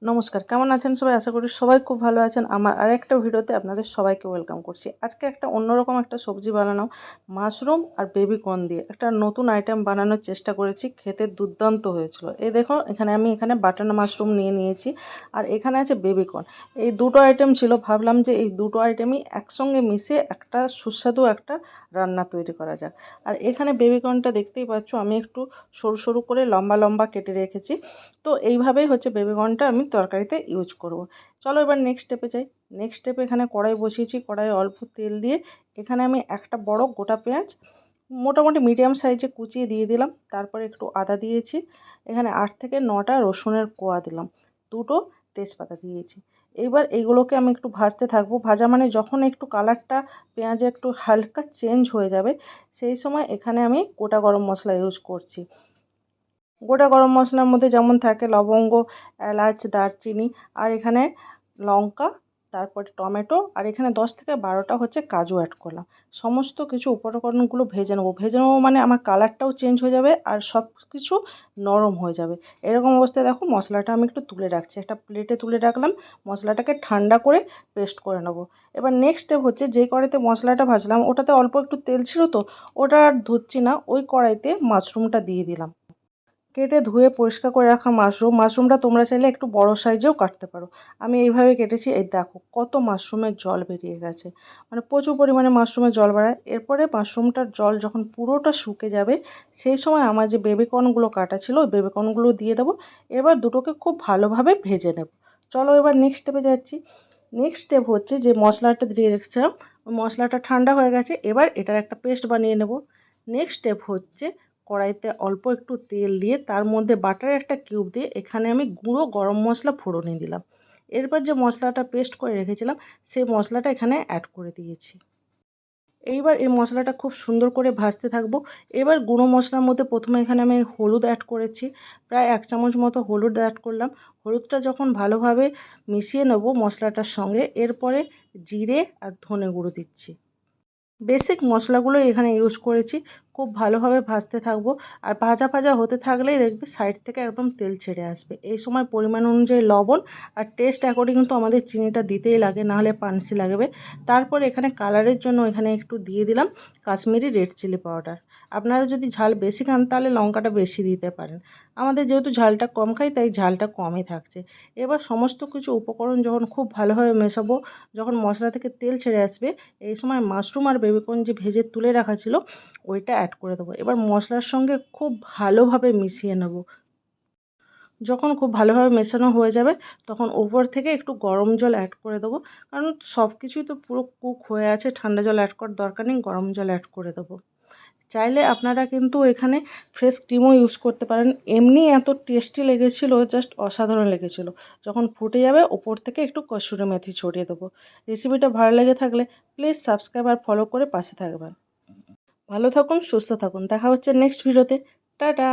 নমস্কার, কেমন আছেন সবাই? আশা করি সবাই খুব ভালো আছেন। আমার আরেকটা ভিডিওতে আপনাদের সবাইকে ওয়েলকাম করছি। আজকে একটা অন্যরকম একটা সবজি বানানো, মাশরুম আর বেবি কর্ন দিয়ে একটা নতুন আইটেম বানানোর চেষ্টা করেছি। খেতে দুর্দান্ত হয়েছিল। এই দেখো এখানে বাটার মাশরুম নিয়ে নিয়েছি আর এখানে আছে বেবি কর্ন। এই দুটো আইটেম ছিল, ভাবলাম যে এই দুটো আইটেমই একসঙ্গে মিশিয়ে একটা সুস্বাদু একটা রান্না তৈরি করা যাক। আর এখানে বেবি কর্নটা দেখতেই পাচ্ছ আমি একটু সরু সরু করে লম্বা লম্বা কেটে রেখেছি। তো এইভাবেই হচ্ছে বেবি কর্নটা আমি তরকারিতে ইউজ করব। চলো এবার নেক্সট স্টেপে যাই। নেক্সট স্টেপে এখানে কড়াই বসিয়েছি, কড়াইয়ে অল্প তেল দিয়ে এখানে আমি একটা বড় গোটা পেঁয়াজ মোটামুটি মিডিয়াম সাইজে কুচিয়ে দিয়ে দিলাম। তারপরে একটু আদা দিয়েছি, এখানে 8 থেকে 9টা রসুনের কোয়া দিলাম, দুটো তেজপাতা দিয়েছি। এবার এইগুলোকে আমি একটু ভাজতে থাকবো। ভাজা মানে যখন একটু কালারটা পেঁয়াজে একটু হালকা চেঞ্জ হয়ে যাবে সেই সময় এখানে আমি গোটা গরম মশলা ইউজ করছি। গোটা গরম মশলার মধ্যে যেমন থাকে লবঙ্গ, এলাচ, দারচিনি আর এখানে লঙ্কা, তারপরে টমেটো আর এখানে 10 থেকে 12টা হচ্ছে কাজু অ্যাড করলাম। সমস্ত কিছু উপকরণগুলো ভেজে নেবো। ভেজে নেবো মানে আমার কালারটাও চেঞ্জ হয়ে যাবে আর সব কিছু নরম হয়ে যাবে। এরকম অবস্থায় দেখো মশলাটা আমি একটু তুলে রাখছি, একটা প্লেটে তুলে রাখলাম। মশলাটাকে ঠান্ডা করে পেস্ট করে নেবো। এবার নেক্সট স্টেপ হচ্ছে যেই কড়াইতে মশলাটা ভাজলাম ওটাতে অল্প একটু তেল ছিল, তো ওটা আর ধুচ্ছি না, ওই কড়াইতে মাশরুমটা দিয়ে দিলাম। কেটে ধুয়ে পরিষ্কার করে রাখা মাশরুমটা তোমরা চাইলে একটু বড় সাইজেও কাটতে পারো। আমি এইভাবে কেটেছি। এই দেখো কত মাশরুমের জল বেরিয়ে গেছে, মানে প্রচুর পরিমাণে মাশরুমের জল বেরায়। এরপরে মাশরুমটার জল যখন পুরোটা শুকে যাবে সেই সময় আমার যে বেবিকর্নগুলো কাটা ছিল ওই বেবিকর্নগুলো দিয়ে দেবো। এবার দুটোকে খুব ভালোভাবে ভেজে নেব। চলো এবার নেক্সট স্টেপে যাচ্ছি। নেক্সট স্টেপ হচ্ছে যে মশলাটা দিয়ে রেখেছিলাম ওই মশলাটা ঠান্ডা হয়ে গেছে, এবার এটার একটা পেস্ট বানিয়ে নেব। নেক্সট স্টেপ হচ্ছে কড়াইতে অল্প একটু তেল দিয়ে তার মধ্যে বাটার একটা কিউব দিয়ে এখানে আমি গুঁড়ো গরম মশলা ফোড়নে দিলাম। এরপর যে মশলাটা পেস্ট করে রেখেছিলাম সেই মশলাটা এখানে অ্যাড করে দিয়েছি। এইবার এই মশলাটা খুব সুন্দর করে ভাজতে থাকবো। এবার গুঁড়ো মশলার মধ্যে প্রথমে এখানে আমি হলুদ অ্যাড করেছি, প্রায় 1 চামচ মতো হলুদ অ্যাড করলাম। হলুদটা যখন ভালোভাবে মিশিয়ে নেব মশলাটার সঙ্গে, এরপরে জিরে আর ধনে গুঁড়ো দিচ্ছি। বেসিক মশলাগুলো এখানে ইউজ করেছি। খুব ভালোভাবে ভাজতে থাকবো আর ভাজা ভাজা হতে থাকলেই দেখবে সাইড থেকে একদম তেল ছেড়ে আসবে। এই সময় পরিমাণ অনুযায়ী লবণ আর টেস্ট অ্যাকর্ডিং তো আমাদের চিনিটা দিতেই লাগে, নাহলে পানসি লাগবে। তারপর এখানে কালারের জন্য এখানে একটু দিয়ে দিলাম কাশ্মীরি রেড চিলি পাউডার। আপনারা যদি ঝাল বেশি খান তাহলে লঙ্কাটা বেশি দিতে পারেন। আমাদের যেহেতু ঝালটা কম খাই তাই ঝালটা কমই থাকছে। এবার সমস্ত কিছু উপকরণ যখন খুব ভালোভাবে মেশাবো, যখন মশলা থেকে তেল ছেড়ে আসবে এই সময় মাশরুম আর বেবিকর্ন যে ভেজে তুলে রাখা ছিল ওইটা অ্যাড করে দেবো। এবার মশলার সঙ্গে খুব ভালোভাবে মিশিয়ে নেব। যখন খুব ভালোভাবে মেশানো হয়ে যাবে তখন ওপর থেকে একটু গরম জল অ্যাড করে দেবো, কারণ সব কিছুই তো পুরো কুক হয়ে আছে, ঠান্ডা জল অ্যাড করার দরকার নেই, গরম জল অ্যাড করে দেবো। চাইলে আপনারা কিন্তু এখানে ফ্রেশ ক্রিমও ইউজ করতে পারেন। এমনি এত টেস্টি লেগেছিলো, জাস্ট অসাধারণ লেগেছিলো। যখন ফুটে যাবে ওপর থেকে একটু কসুরি মেথি ছড়িয়ে দেবো। রেসিপিটা ভালো লেগে থাকলে প্লিজ সাবস্ক্রাইব আর ফলো করে পাশে থাকবেন। ভালো থাকুন, সুস্থ থাকুন, দেখা হচ্ছে নেক্সট ভিডিওতে। টাটা।